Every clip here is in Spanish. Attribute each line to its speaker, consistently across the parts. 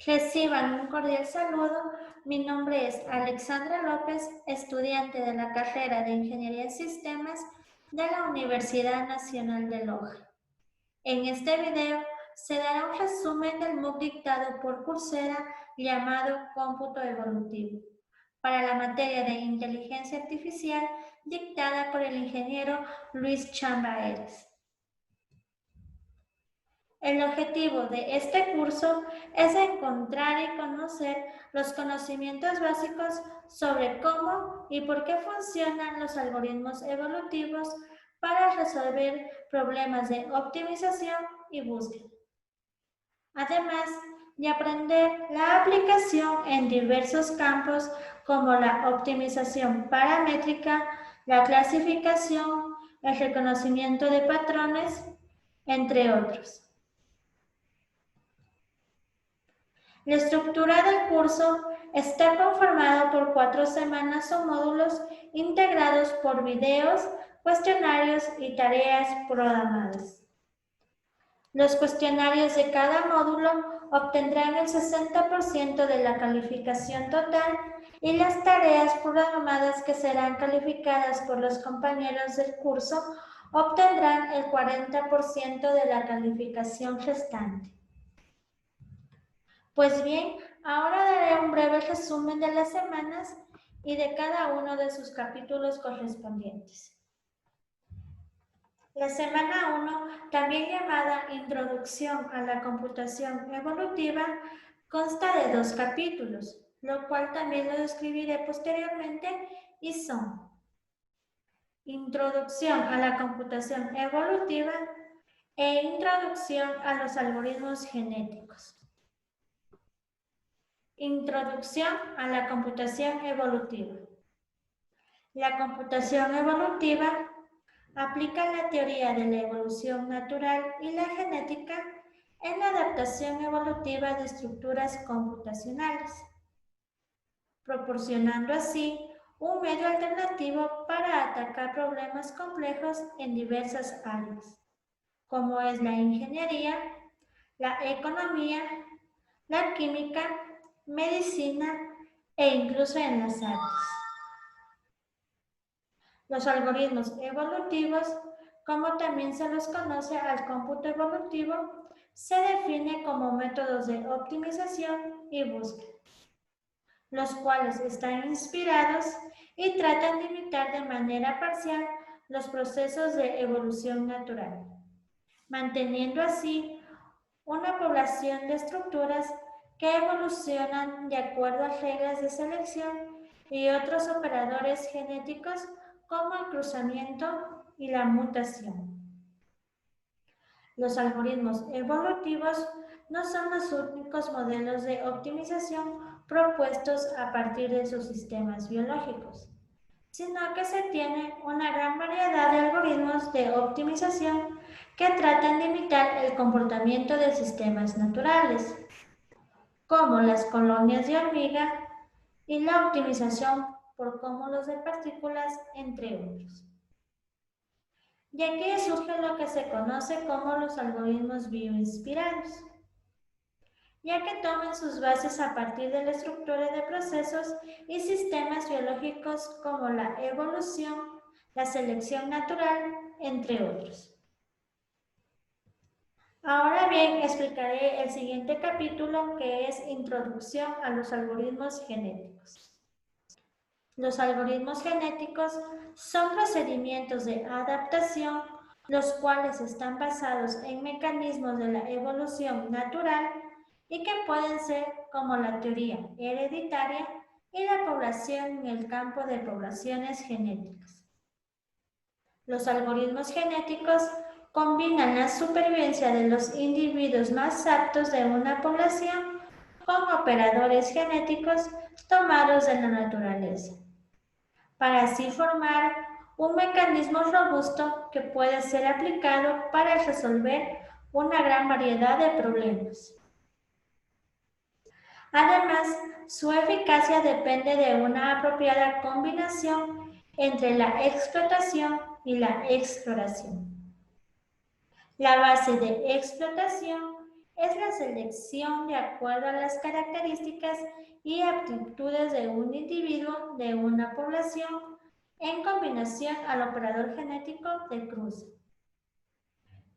Speaker 1: Reciban un cordial saludo. Mi nombre es Alexandra López, estudiante de la carrera de Ingeniería en Sistemas de la Universidad Nacional de Loja. En este video se dará un resumen del MOOC dictado por Coursera llamado Cómputo Evolutivo para la materia de Inteligencia Artificial dictada por el ingeniero Luis Chamba Eres. El objetivo de este curso es encontrar y conocer los conocimientos básicos sobre cómo y por qué funcionan los algoritmos evolutivos para resolver problemas de optimización y búsqueda. Además de aprender la aplicación en diversos campos como la optimización paramétrica, la clasificación, el reconocimiento de patrones, entre otros. La estructura del curso está conformada por 4 semanas o módulos integrados por videos, cuestionarios y tareas programadas. Los cuestionarios de cada módulo obtendrán el 60% de la calificación total y las tareas programadas que serán calificadas por los compañeros del curso obtendrán el 40% de la calificación restante. Pues bien, ahora daré un breve resumen de las semanas y de cada uno de sus capítulos correspondientes. La semana 1, también llamada Introducción a la Computación Evolutiva, consta de 2 capítulos, lo cual también lo describiré posteriormente y son Introducción a la Computación Evolutiva e Introducción a los Algoritmos Genéticos. Introducción a la computación evolutiva. La computación evolutiva aplica la teoría de la evolución natural y la genética en la adaptación evolutiva de estructuras computacionales, proporcionando así un medio alternativo para atacar problemas complejos en diversas áreas, como es la ingeniería, la economía, la química, medicina e incluso en las artes. Los algoritmos evolutivos, como también se los conoce al cómputo evolutivo, se define como métodos de optimización y búsqueda, los cuales están inspirados y tratan de imitar de manera parcial los procesos de evolución natural, manteniendo así una población de estructuras que evolucionan de acuerdo a reglas de selección y otros operadores genéticos como el cruzamiento y la mutación. Los algoritmos evolutivos no son los únicos modelos de optimización propuestos a partir de sus sistemas biológicos, sino que se tiene una gran variedad de algoritmos de optimización que tratan de imitar el comportamiento de sistemas naturales, como las colonias de hormiga y la optimización por cúmulos de partículas, entre otros. Y aquí surge lo que se conoce como los algoritmos bioinspirados, ya que toman sus bases a partir de la estructura de procesos y sistemas biológicos como la evolución, la selección natural, entre otros. Ahora bien, explicaré el siguiente capítulo, que es Introducción a los algoritmos genéticos. Los algoritmos genéticos son procedimientos de adaptación, los cuales están basados en mecanismos de la evolución natural y que pueden ser como la teoría hereditaria y la población en el campo de poblaciones genéticas. Los algoritmos genéticos combinan la supervivencia de los individuos más aptos de una población con operadores genéticos tomados de la naturaleza, para así formar un mecanismo robusto que puede ser aplicado para resolver una gran variedad de problemas. Además, su eficacia depende de una apropiada combinación entre la explotación y la exploración. La base de explotación es la selección de acuerdo a las características y aptitudes de un individuo de una población en combinación al operador genético de cruce.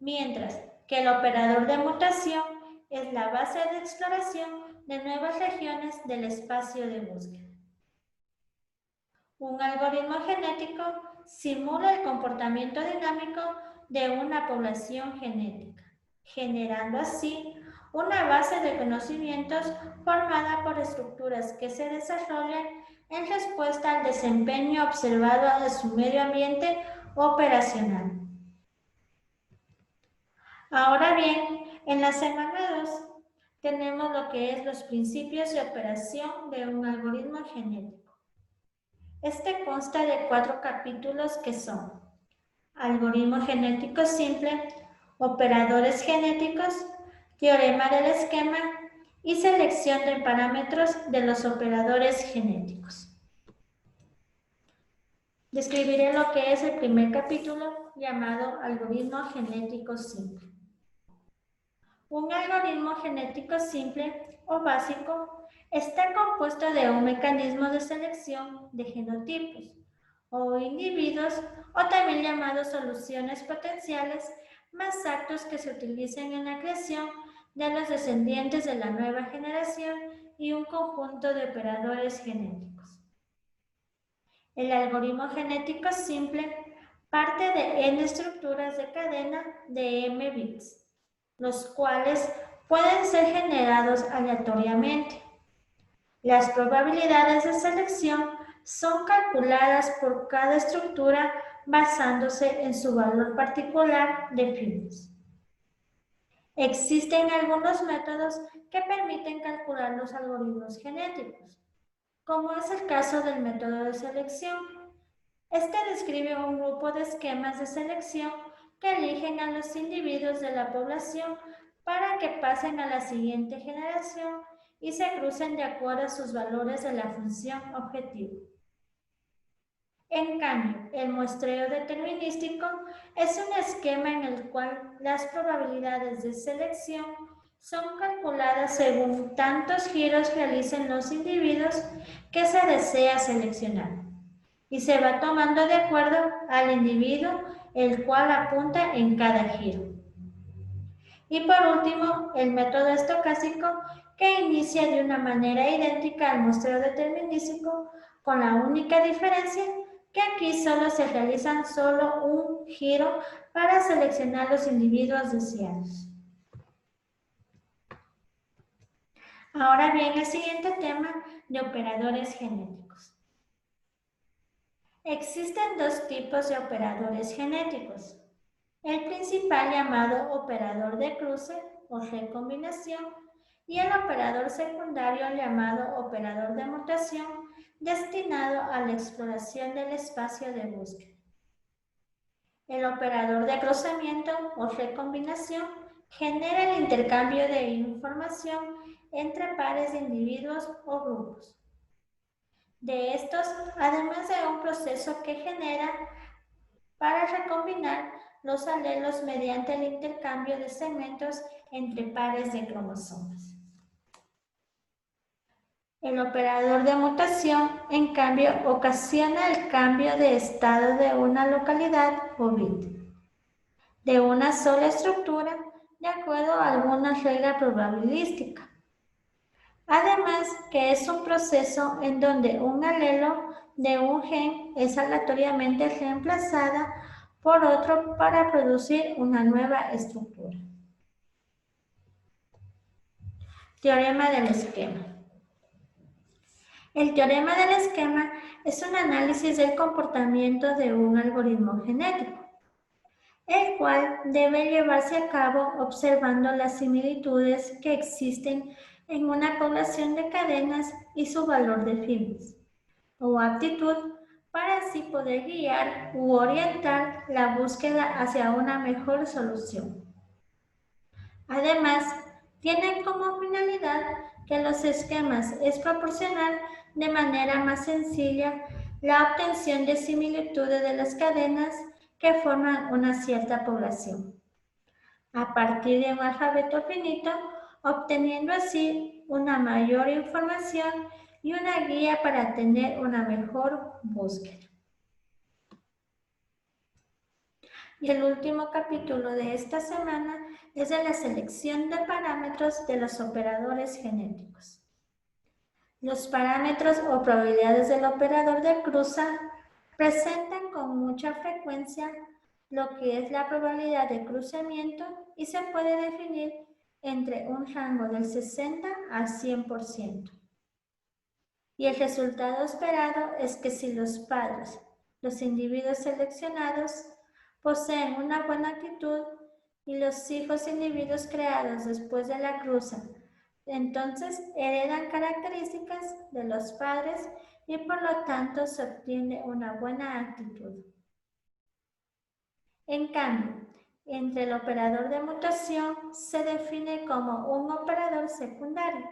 Speaker 1: Mientras que el operador de mutación es la base de exploración de nuevas regiones del espacio de búsqueda. Un algoritmo genético simula el comportamiento dinámico de una población genética, generando así una base de conocimientos formada por estructuras que se desarrollan en respuesta al desempeño observado de su medio ambiente operacional. Ahora bien, en la semana 2 tenemos lo que es los principios de operación de un algoritmo genético. Este consta de 4 capítulos que son algoritmo genético simple, operadores genéticos, teorema del esquema y selección de parámetros de los operadores genéticos. Describiré lo que es el primer capítulo llamado algoritmo genético simple. Un algoritmo genético simple o básico está compuesto de un mecanismo de selección de genotipos o individuos o también llamados soluciones potenciales más aptos que se utilicen en la creación de los descendientes de la nueva generación y un conjunto de operadores genéticos. El algoritmo genético simple parte de n estructuras de cadena de m bits, los cuales pueden ser generados aleatoriamente. Las probabilidades de selección son calculadas por cada estructura basándose en su valor particular de fines. Existen algunos métodos que permiten calcular los algoritmos genéticos, como es el caso del método de selección. Este describe un grupo de esquemas de selección que eligen a los individuos de la población para que pasen a la siguiente generación y se crucen de acuerdo a sus valores de la función objetivo. En cambio, el muestreo determinístico es un esquema en el cual las probabilidades de selección son calculadas según tantos giros realicen los individuos que se desea seleccionar y se va tomando de acuerdo al individuo el cual apunta en cada giro. Y por último, el método estocástico que inicia de una manera idéntica al muestreo determinístico con la única diferencia que aquí solo se realizan solo un giro para seleccionar los individuos deseados. Ahora bien, el siguiente tema de operadores genéticos. Existen dos tipos de operadores genéticos. El principal llamado operador de cruce o recombinación y el operador secundario llamado operador de mutación destinado a la exploración del espacio de búsqueda. El operador de cruzamiento o recombinación genera el intercambio de información entre pares de individuos o grupos. De estos, además de un proceso que genera para recombinar los alelos mediante el intercambio de segmentos entre pares de cromosomas. El operador de mutación, en cambio, ocasiona el cambio de estado de una localidad o bit de una sola estructura de acuerdo a alguna regla probabilística. Además, que es un proceso en donde un alelo de un gen es aleatoriamente reemplazada por otro para producir una nueva estructura. Teorema del esquema. El teorema del esquema es un análisis del comportamiento de un algoritmo genético, el cual debe llevarse a cabo observando las similitudes que existen en una población de cadenas y su valor de fines o aptitud para así poder guiar u orientar la búsqueda hacia una mejor solución. Además, tienen como finalidad que los esquemas es proporcionar de manera más sencilla la obtención de similitudes de las cadenas que forman una cierta población, a partir de un alfabeto finito, obteniendo así una mayor información y una guía para tener una mejor búsqueda. Y el último capítulo de esta semana es de la selección de parámetros de los operadores genéticos. Los parámetros o probabilidades del operador de cruza presentan con mucha frecuencia lo que es la probabilidad de cruzamiento y se puede definir entre un rango del 60 al 100%. Y el resultado esperado es que si los padres, los individuos seleccionados, poseen una buena actitud y los hijos individuos creados después de la cruza, entonces heredan características de los padres y por lo tanto se obtiene una buena actitud. En cambio, entre el operador de mutación se define como un operador secundario,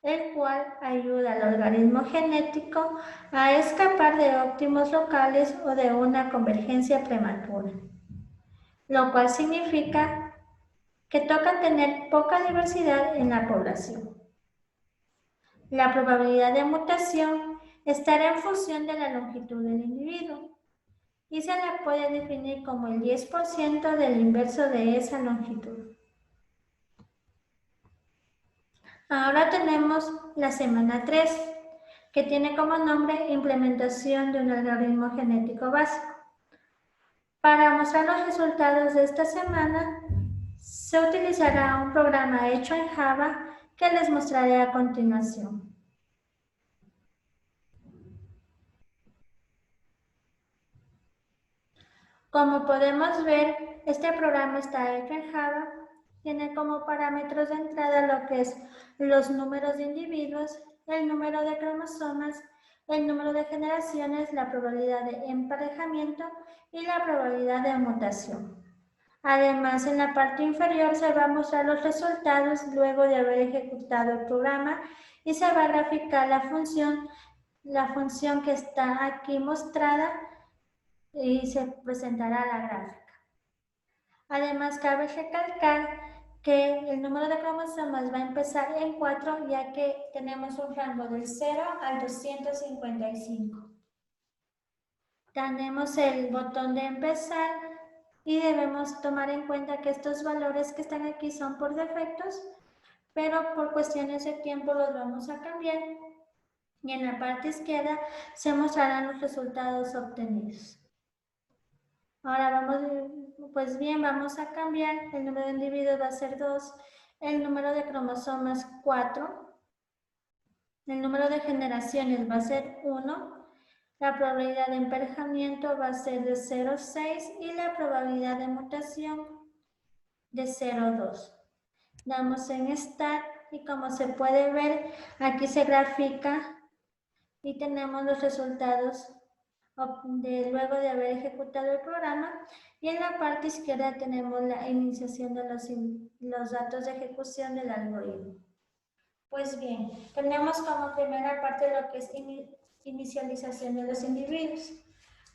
Speaker 1: el cual ayuda al organismo genético a escapar de óptimos locales o de una convergencia prematura, lo cual significa que toca tener poca diversidad en la población. La probabilidad de mutación estará en función de la longitud del individuo y se la puede definir como el 10% del inverso de esa longitud. Ahora tenemos la semana 3, que tiene como nombre Implementación de un algoritmo genético básico. Para mostrar los resultados de esta semana, se utilizará un programa hecho en Java que les mostraré a continuación. Como podemos ver, este programa está hecho en Java, tiene como parámetros de entrada lo que es los números de individuos, el número de cromosomas, el número de generaciones, la probabilidad de emparejamiento y la probabilidad de mutación. Además, en la parte inferior se va a mostrar los resultados luego de haber ejecutado el programa y se va a graficar la función que está aquí mostrada y se presentará la gráfica. Además, cabe recalcar que el número de cromosomas va a empezar en 4, ya que tenemos un rango del 0 al 255. Tenemos el botón de empezar y debemos tomar en cuenta que estos valores que están aquí son por defectos, pero por cuestiones de tiempo los vamos a cambiar. Y en la parte izquierda se mostrarán los resultados obtenidos. Ahora pues bien, vamos a cambiar. El número de individuos va a ser 2, el número de cromosomas 4, el número de generaciones va a ser 1, la probabilidad de emparejamiento va a ser de 0,6 y la probabilidad de mutación de 0,2. Damos en Start y como se puede ver, aquí se grafica y tenemos los resultados luego de haber ejecutado el programa, y en la parte izquierda tenemos la iniciación de los datos de ejecución del algoritmo. Pues bien, tenemos como primera parte lo que es inicialización de los individuos.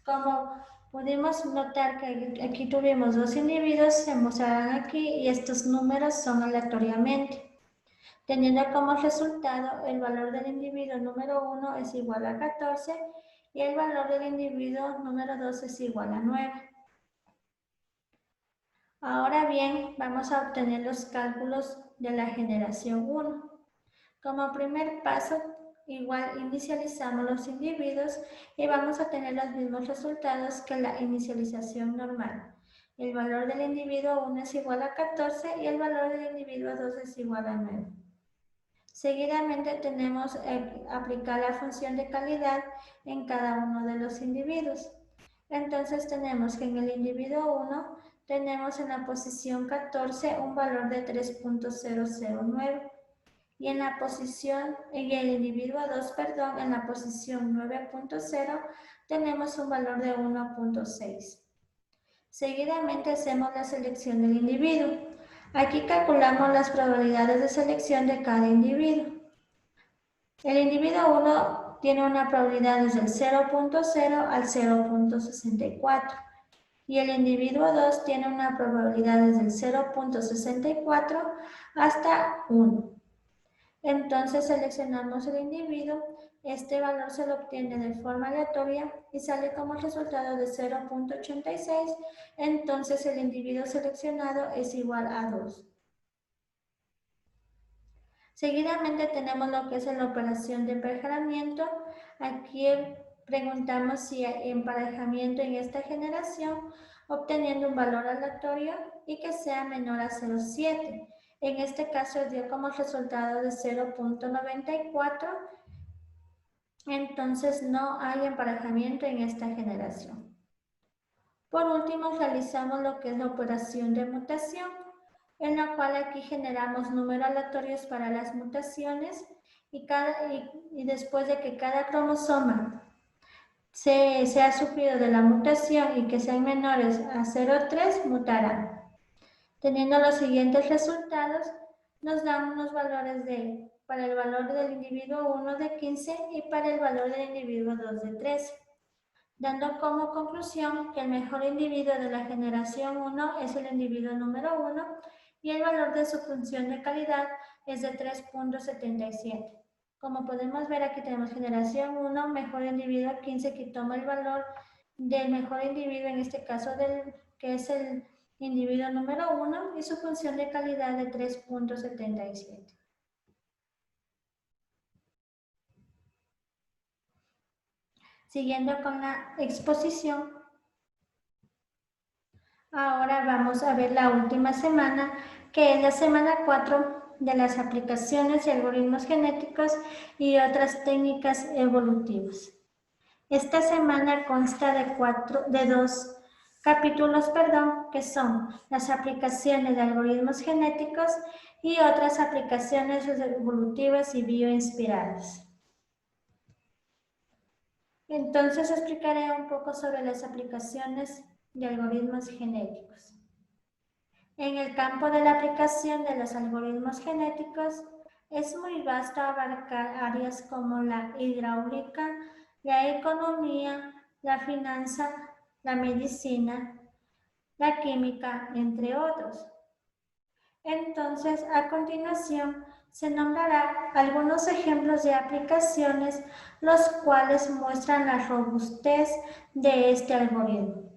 Speaker 1: Como pudimos notar que aquí tuvimos 2 individuos, se mostrarán aquí y estos números son aleatoriamente, teniendo como resultado el valor del individuo número 1 es igual a 14 y el valor del individuo número 2 es igual a 9. Ahora bien, vamos a obtener los cálculos de la generación 1. Como primer paso, igual inicializamos los individuos y vamos a tener los mismos resultados que la inicialización normal. El valor del individuo 1 es igual a 14 y el valor del individuo 2 es igual a 9. Seguidamente tenemos que aplicar la función de calidad en cada uno de los individuos. Entonces tenemos que en el individuo 1 tenemos en la posición 14 un valor de 3.009 y en el individuo 2, en la posición 9.0 tenemos un valor de 1.6. Seguidamente hacemos la selección del individuo. Aquí calculamos las probabilidades de selección de cada individuo. El individuo 1 tiene una probabilidad desde el 0.0 al 0.64 y el individuo 2 tiene una probabilidad desde el 0.64 hasta 1. Entonces seleccionamos el individuo, este valor se lo obtiene de forma aleatoria y sale como resultado de 0.86, entonces el individuo seleccionado es igual a 2. Seguidamente tenemos lo que es la operación de emparejamiento. Aquí preguntamos si hay emparejamiento en esta generación, obteniendo un valor aleatorio y que sea menor a 0.7. En este caso dio como resultado de 0.94, entonces no hay emparejamiento en esta generación. Por último, realizamos lo que es la operación de mutación, en la cual aquí generamos números aleatorios para las mutaciones y después de que cada cromosoma se ha sufrido de la mutación y que sean menores a 0,3, mutarán. Teniendo los siguientes resultados, nos dan unos valores para el valor del individuo 1 de 15 y para el valor del individuo 2 de 13. Dando como conclusión que el mejor individuo de la generación 1 es el individuo número 1 y el valor de su función de calidad es de 3.77. Como podemos ver, aquí tenemos generación 1, mejor individuo 15, que toma el valor del mejor individuo, en este caso que es el individuo número 1, y su función de calidad de 3.77. Siguiendo con la exposición, ahora vamos a ver la última semana, que es la semana 4 de las aplicaciones y algoritmos genéticos y otras técnicas evolutivas. Esta semana consta de dos capítulos, que son las aplicaciones de algoritmos genéticos y otras aplicaciones evolutivas y bioinspiradas. Entonces explicaré un poco sobre las aplicaciones de algoritmos genéticos. En el campo de la aplicación de los algoritmos genéticos es muy vasto abarcar áreas como la hidráulica, la economía, la finanza, la medicina, la química, entre otros. Entonces, a continuación, se nombrará algunos ejemplos de aplicaciones, los cuales muestran la robustez de este algoritmo.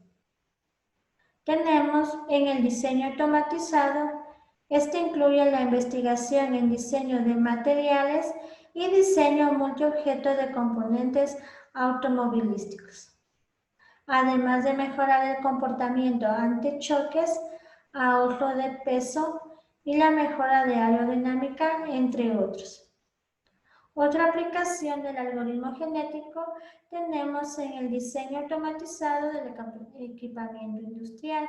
Speaker 1: Tenemos en el diseño automatizado, este incluye la investigación en diseño de materiales y diseño multiobjeto de componentes automovilísticos, además de mejorar el comportamiento ante choques, ahorro de peso y la mejora de aerodinámica, entre otros. Otra aplicación del algoritmo genético tenemos en el diseño automatizado del equipamiento industrial.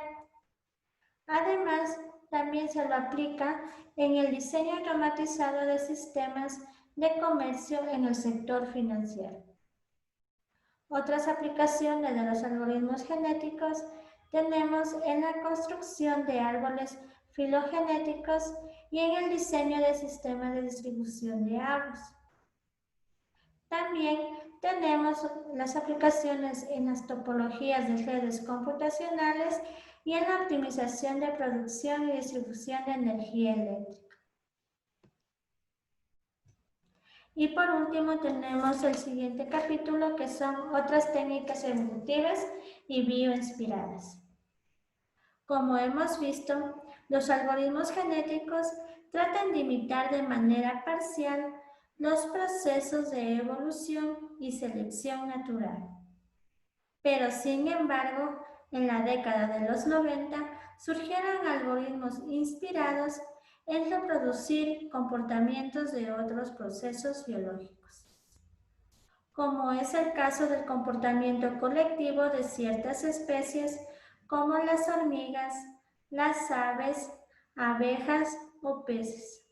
Speaker 1: Además, también se lo aplica en el diseño automatizado de sistemas de comercio en el sector financiero. Otras aplicaciones de los algoritmos genéticos tenemos en la construcción de árboles filogenéticos y en el diseño de sistemas de distribución de árboles. También tenemos las aplicaciones en las topologías de redes computacionales y en la optimización de producción y distribución de energía eléctrica. Y por último tenemos el siguiente capítulo, que son otras técnicas evolutivas y bioinspiradas. Como hemos visto, los algoritmos genéticos tratan de imitar de manera parcial los procesos de evolución y selección natural. Pero sin embargo, en la década de los 90 surgieron algoritmos inspirados en reproducir comportamientos de otros procesos biológicos, como es el caso del comportamiento colectivo de ciertas especies como las hormigas, las aves, abejas o peces.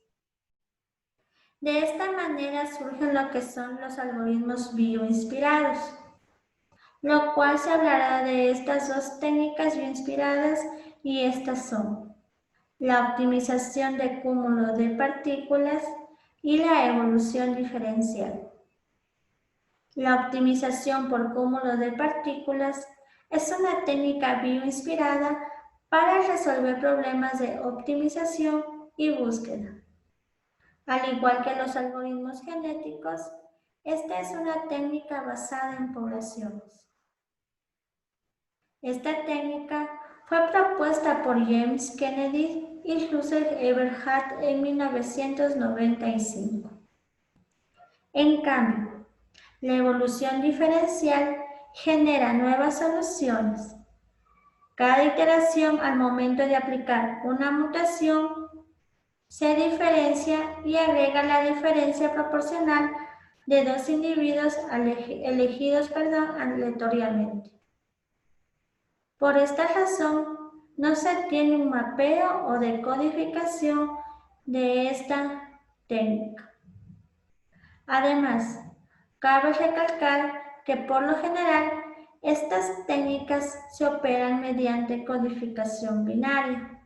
Speaker 1: De esta manera surgen lo que son los algoritmos bioinspirados, lo cual se hablará de estas dos técnicas bioinspiradas, y estas son la optimización de cúmulo de partículas y la evolución diferencial. La optimización por cúmulo de partículas Es una técnica bioinspirada para resolver problemas de optimización y búsqueda. Al igual que los algoritmos genéticos, esta es una técnica basada en poblaciones. Esta técnica fue propuesta por James Kennedy y Russell Eberhard en 1995. En cambio, la evolución diferencial genera nuevas soluciones. Cada iteración al momento de aplicar una mutación se diferencia y agrega la diferencia proporcional de dos individuos elegidos aleatoriamente. Por esta razón, no se tiene un mapeo o decodificación de esta técnica. Además, cabe recalcar que por lo general estas técnicas se operan mediante codificación binaria.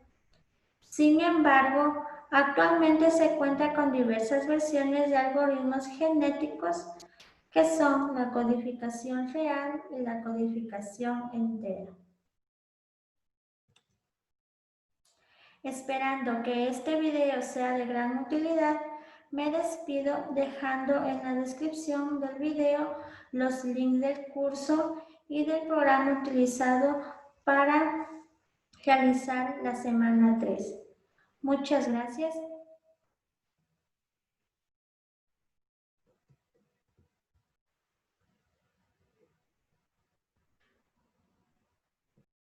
Speaker 1: Sin embargo, actualmente se cuenta con diversas versiones de algoritmos genéticos que son la codificación real y la codificación entera. Esperando que este video sea de gran utilidad, me despido dejando en la descripción del video los links del curso y del programa utilizado para realizar la semana 3. Muchas gracias